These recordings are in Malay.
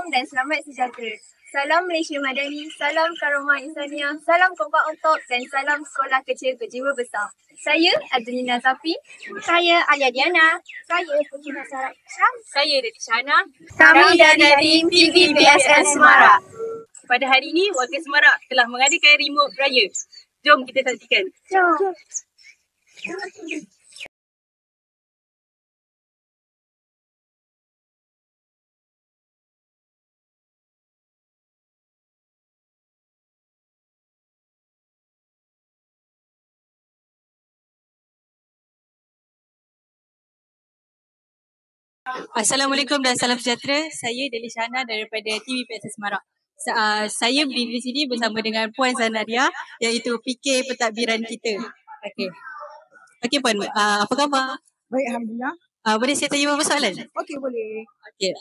dan selamat sejahtera. Salam Malaysia Madani, salam Karomah Insaniah, salam kompak untuk dan salam sekolah kecil berjiwa besar. Saya Adlina Safi. Saya Alia Diana. Saya Putri Nasara Isyam. Saya Deti Shana. Kami dari TVPSS Semarak. Pada hari ini, warga Semarak telah mengadakan remote raya. Jom kita saksikan. Jom. Assalamualaikum dan salam sejahtera. Saya Deli Shana daripada TVPSS Semarak. Saya berdiri di sini bersama dengan Puan Zanaria, iaitu PK pentadbiran kita. Okey Puan, apa khabar? Baik, Alhamdulillah. Boleh saya tanya beberapa soalan? Okey, boleh. Okey,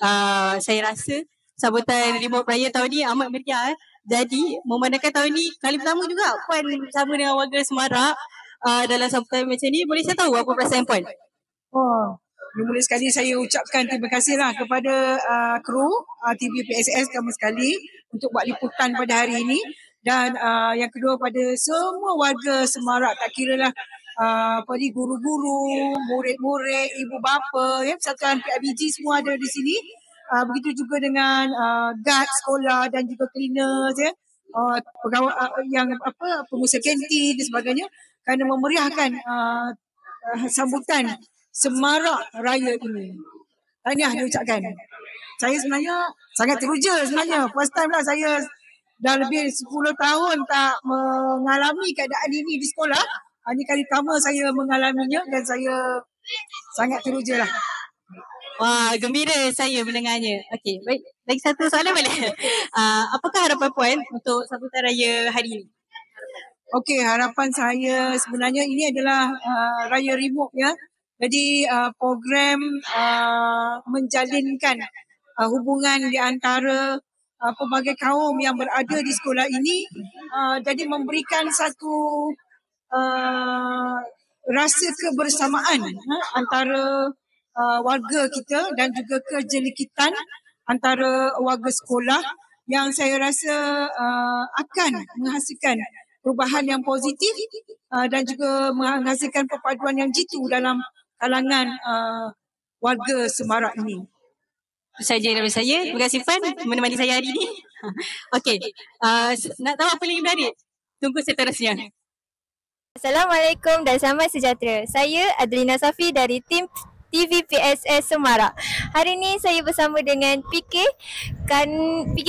saya rasa sambutan remote raya tahun ni amat meriah. Jadi, memandangkan tahun ni kali pertama juga Puan bersama dengan warga Semarak dalam sambutan macam ni, boleh saya tahu apa perasaan Puan? Mula sekali saya ucapkan terima kasihlah kepada kru TVPSS kamu sekali untuk buat liputan pada hari ini, dan yang kedua pada semua warga Semarak, tak kiralah guru-guru, murid-murid, ibu bapa, persatuan PIBG semua ada di sini. Begitu juga dengan guard sekolah dan juga cleaners, pegawai pengusaha kantin dan sebagainya, kerana memeriahkan sambutan Semarak Raya ini. Tahniah diucapkan. Saya sebenarnya sangat teruja sebenarnya. First time lah saya dah lebih 10 tahun tak mengalami keadaan ini di sekolah. Ini kali pertama saya mengalaminya dan saya sangat teruja lah. Wah, gembira saya mendengarnya. Okey, baik. Lagi satu soalan boleh? Apakah harapan Puan untuk sambutan raya hari ini? Okey, harapan saya sebenarnya ini adalah raya remote ya. Jadi program menjalinkan hubungan di antara pelbagai kaum yang berada di sekolah ini, jadi memberikan satu rasa kebersamaan antara warga kita dan juga kejelikitan antara warga sekolah yang saya rasa akan menghasilkan perubahan yang positif dan juga menghasilkan perpaduan yang jitu dalam kalangan warga Semarak ini. Itu saja daripada saya. Terima kasih Puan menemani saya hari ini. Okey, nak tahu apa lagi menarik? Tunggu seterusnya. Assalamualaikum dan selamat sejahtera. Saya Adlina Safi dari tim TVPSS Semarak. Hari ini saya bersama dengan PK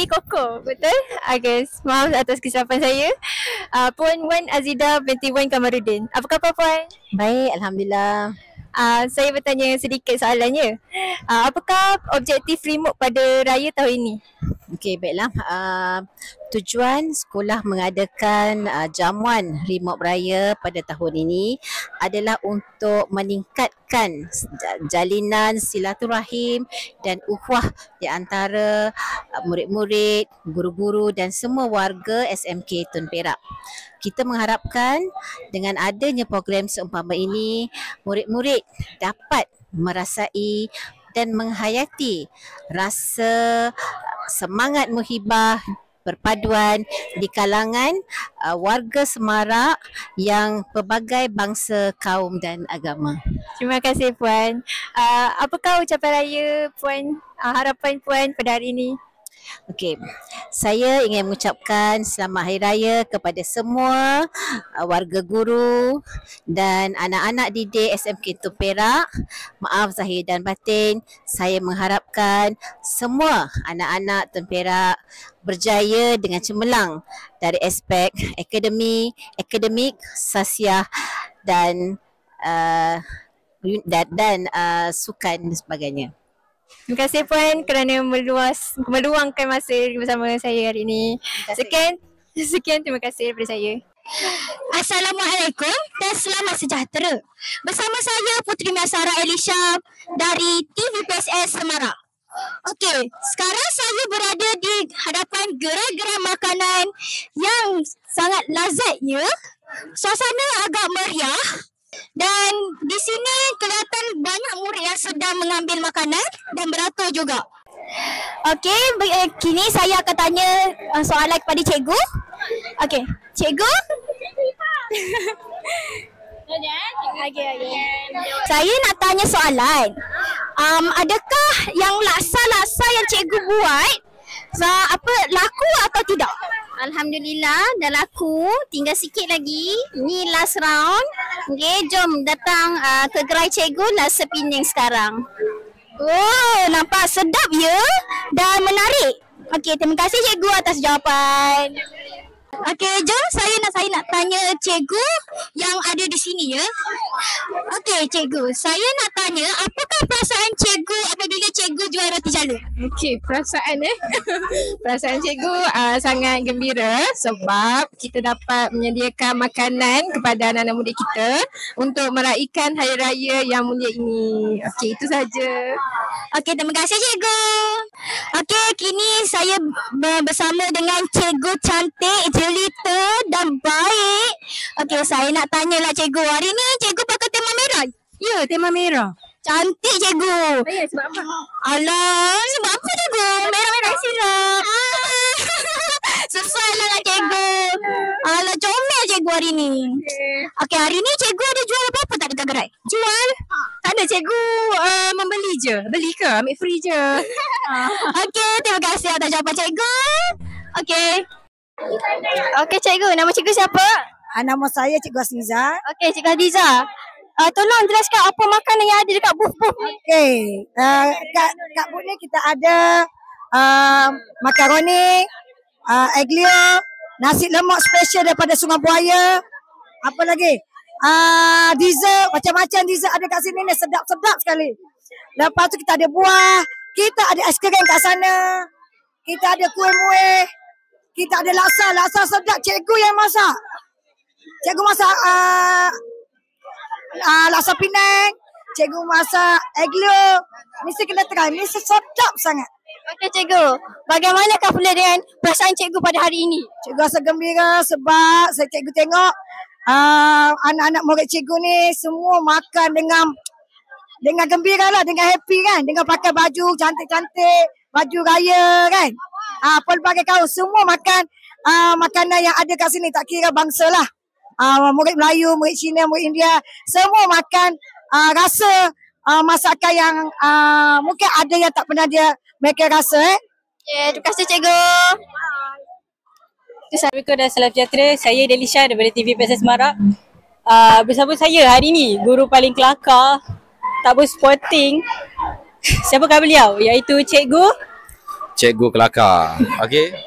Koko, betul? Guys, maaf atas kesilapan saya. Puan Azida binti Wan Kamarudin. Apa khabar Puan? Baik, Alhamdulillah. Saya bertanya sedikit soalannya. Apakah objektif remote pada raya tahun ini? Okey, baiklah. Tujuan sekolah mengadakan jamuan remote raya pada tahun ini adalah untuk meningkatkan jalinan silaturahim dan ukhuwah di antara murid-murid, guru-guru dan semua warga SMK Tun Perak. Kita mengharapkan dengan adanya program seumpama ini, murid-murid dapat merasai dan menghayati rasa semangat muhibah perpaduan di kalangan warga Semarak yang pelbagai bangsa, kaum dan agama. Terima kasih Puan. Apakah ucapan raya Puan, harapan Puan pada hari ini? Okey, saya ingin mengucapkan selamat hari raya kepada semua warga guru dan anak-anak didik SMK Tun Perak. Maaf zahir dan batin, saya mengharapkan semua anak-anak Tun Perak berjaya dengan cemerlang dari aspek akademik, sosial dan sukan dan sebagainya. Terima kasih Puan kerana meluangkan masa bersama saya hari ini. Sekian terima kasih daripada saya. Assalamualaikum dan selamat sejahtera. Bersama saya Putri Nasara Isyam dari TVPSS Semarak. Okey, sekarang saya berada di hadapan gerai-gerai makanan yang sangat lazatnya. Suasana agak meriah. Dan di sini kelihatan banyak murid yang sedang mengambil makanan dan beratur juga. Okey, kini saya akan tanya soalan kepada cikgu. Okey, cikgu. Okay. Saya nak tanya soalan. Adakah yang laksa-laksa yang cikgu buat laku atau tidak? Alhamdulillah dah laku. Tinggal sikit lagi. Ni last round. Okay, jom datang ke gerai cikgu laksa Penang sekarang. Oh, nampak sedap ya dan menarik. Okey, terima kasih cikgu atas jawapan. Okey, jom saya nak tanya cikgu yang ada di sini ya. Okey, cikgu, saya nak tanya apakah perasaan cikgu apabila cikgu juara roti jala? Okey, perasaan perasaan cikgu sangat gembira sebab kita dapat menyediakan makanan kepada anak-anak murid kita untuk meraihkan hari raya yang mulia ini. Okey, itu saja. Okey, terima kasih cikgu. Okey, kini saya bersama dengan cikgu cantik, jelita dan baik. Okey, saya nak tanyalah cikgu. Hari ni cikgu pakai tema merah. Ya, tema merah. Cantik cikgu. Ya, sebab apa? Alah, sebab apa cikgu? Merah-merah silap. Sesuai lah dengan cikgu. Alah, comel cikgu hari ni. Okey, hari ni cikgu ada jual apa-apa tak dekat gerai? Jual? Tak ada, cikgu membeli je. Beli ke? Ambil free je. Okey, terima kasih atas jawapan cikgu. Okey. Okey cikgu, nama cikgu siapa? Nama saya Cikgu Asliza. Okey, Cikgu Hadiza. Tolong jelaskan apa makanan yang ada dekat booth-booth ni. Okey, kat booth ni kita ada makaroni, aglio, nasi lemak special daripada Sungai Buaya. Apa lagi? Dessert, macam-macam dessert ada kat sini ni, sedap-sedap sekali. Lepas tu kita ada buah, kita ada aiskrim kat sana. Kita ada kuih-muih. Kita ada laksa sedap, cikgu yang masak. Cikgu masak laksa Penang, cikgu masak aglio. Mesti kena try, ni sedap sangat. Okey cikgu, bagaimanakah pula dengan perasaan cikgu pada hari ini? Cikgu rasa gembira sebab cikgu tengok anak-anak murid cikgu ni semua makan dengan gembira lah, dengan happy kan, dengan pakai baju cantik-cantik, baju raya kan. Pelbagai kaum semua makan makanan yang ada kat sini, tak kira bangsa lah. Murid Melayu, murid Cina, murid India, semua makan rasa masakan yang mungkin ada yang tak pernah mereka rasa. Okay, terima kasih cikgu. Assalamualaikum dan salam sejahtera. Saya Delisha daripada TVPS Semarak. Bersama saya hari ni guru paling kelakar, tak bersporting. Siapakah beliau? Iaitu Cikgu kelakar. Okey.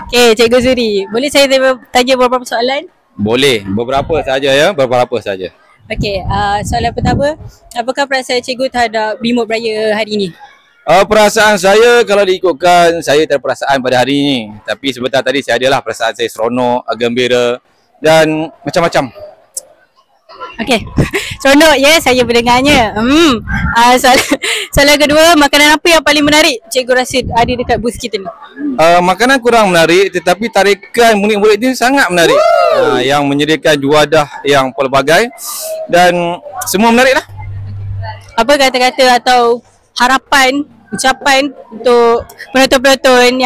Okay, Cikgu Zuri. Boleh saya tanya beberapa soalan? Boleh, beberapa saja ya, beberapa saja. Okey, soalan pertama, apakah perasaan cikgu terhadap Brimop Raya hari ini? Perasaan saya kalau diikutkan, saya tak ada perasaan pada hari ini. Tapi sebentar tadi saya adalah perasaan saya seronok, gembira dan macam-macam. Okey, seronok ya saya mendengarnya. Soalan kedua, makanan apa yang paling menarik cikgu rasa ada dekat booth kita ni? Makanan kurang menarik tetapi tarikan murid-murid ini sangat menarik. Yang menyediakan juadah yang pelbagai dan semua menarik lah. Apa kata-kata atau harapan, ucapan untuk penonton-penonton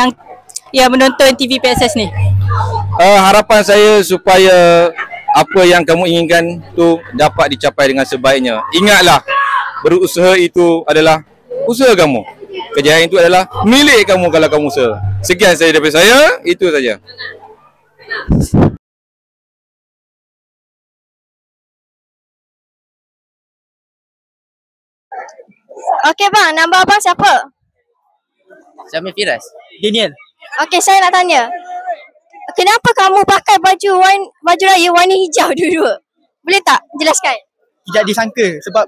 yang menonton TVPSS ni? Harapan saya supaya apa yang kamu inginkan tu dapat dicapai dengan sebaiknya. Ingatlah, berusaha itu adalah usaha kamu. Kejayaan itu adalah milik kamu kalau kamu usaha. Sekian saya daripada saya, itu saja. Okey bang, nama abang siapa? Syamil Firas. Daniel. Okey, saya nak tanya. Kenapa kamu pakai baju raya warna hijau dua-dua? Boleh tak jelaskan? Tidak disangka sebab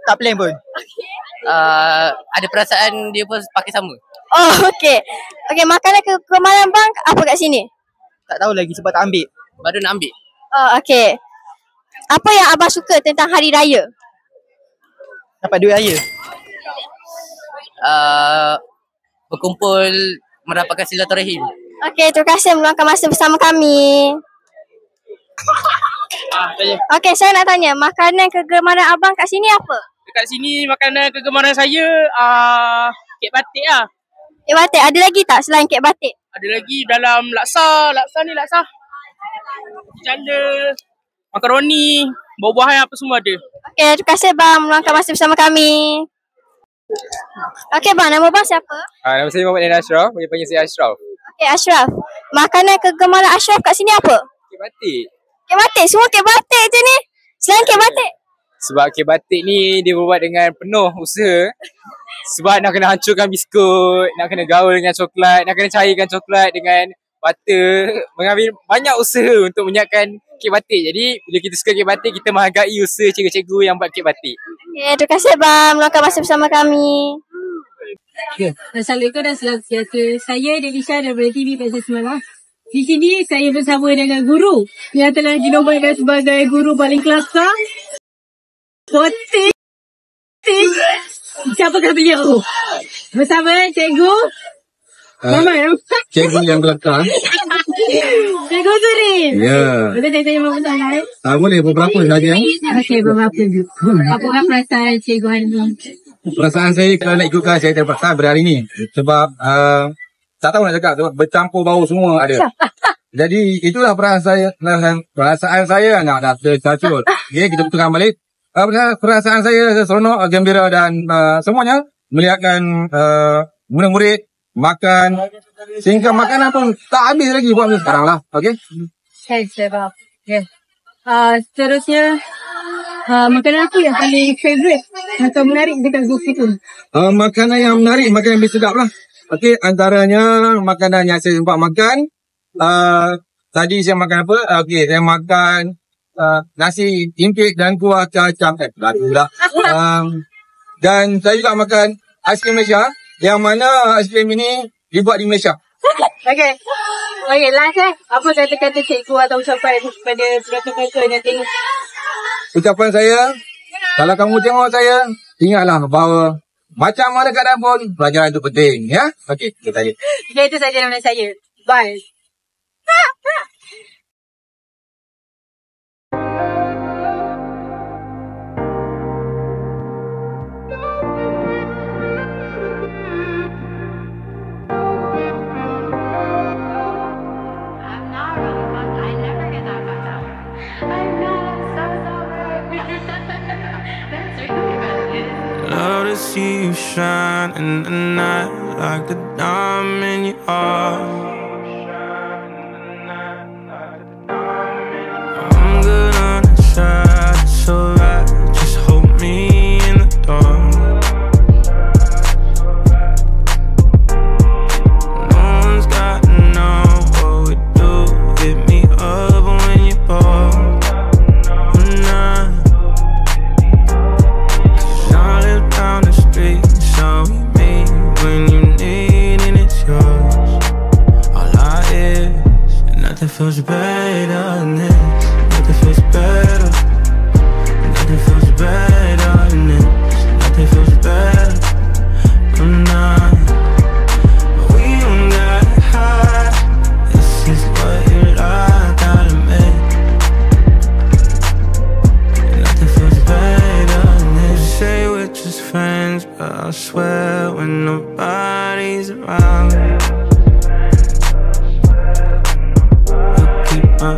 tak plan pun. Ada perasaan dia pun pakai sama. Oh, okey. Okey, makanan kegemaran bang apa kat sini? Tak tahu lagi sebab tak ambil. Baru nak ambil. Oh, okey. Apa yang abang suka tentang hari raya? Dapat duit raya. Berkumpul, merapatkan silaturahim. Okey, terima kasih meluangkan masa bersama kami. Okey, saya nak tanya, makanan kegemaran abang kat sini apa? Dekat sini makanan kegemaran saya kek batik lah. Kek batik. Ada lagi tak selain kek batik? Ada lagi dalam laksa. Laksa janda, makaroni, buah-buahan apa semua ada. Okey, terima kasih bang meluangkan masa bersama kami. Okey bang, nama bang siapa? Nama saya Muhammad Nain Ashraf, boleh panggil saya Ashraf. Okey Ashraf, makanan kegemaran Ashraf kat sini apa? Kek batik. Kek batik, semua kek batik je ni. Selain kek batik? Sebab kek batik ni dia berbuat dengan penuh usaha. Sebab nak kena hancurkan biskut, nak kena gaul dengan coklat, nak kena cairkan coklat dengan butter. Mengambil banyak usaha untuk menyiapkan kek batik. Jadi bila kita suka kek batik, kita menghargai usaha cikgu-cikgu yang buat kek batik. Okay, terima kasih bang meluangkan masa bersama kami. Assalamualaikum dan salam sejahtera. Saya Delisha daripada TV PSS Marak. Di sini saya bersama dengan guru yang telah dinobatkan sebagai guru paling kelakar. Potik. Siapakah beliau? Bersama cikgu Mama. Cikgu yang kelakar. Cikgu Surin. Ya. Boleh saya tanya beberapa? Boleh beberapa saja. Okey, beberapa juga. Apakah perasaan cikgu hari ini? Perasaan saya kalau nak ikutkan saya terpaksa berhari ni. Sebab tak tahu nak cakap sebab bercampur bau semua ada. Jadi itulah perasaan saya nak tercacut. Okay, kita betulkan balik. Perasaan saya seronok, gembira dan semuanya melihatkan murid-murid makan sehingga makanan pun tak habis lagi buat sekarang lah. Okay? Sebab. Okay. Seterusnya makanan apa yang paling favourite atau menarik dekat grup itu? Makanan yang menarik, makanan yang sedap lah. Okay, antaranya makanan yang saya sempat makan. Tadi saya makan apa? Okay, saya makan nasi impit dan kuah kacang. Dan saya juga makan aiskrim Malaysia. Yang mana aiskrim ini dibuat di Malaysia. Okay. Okay, last apa kata-kata cikgu atau ucapan kepada penonton-penonton yang tengok? Ucapan saya, kalau kamu tengok saya, ingatlah bahawa macam mana keadaan pun, pelajaran itu penting. Ya? Okey, kita tanya. Okay, itu saja nama saya. Bye. Love to see you shine in the night like the diamond you are. I'm good on the side, it's alright. Just hold me in the dark. No one's got to know what we do. Hit me up when you fall. Down the street, so we meet when you need and it's yours. All I is, and nothing feels better than this. Nothing feels better. Nothing feels better than this. Nothing feels better. I'm not. We don't got high. This is what you like, gotta admit. Nothing feels better than this. Say we're just friends, but I swear when nobody's around, you keep my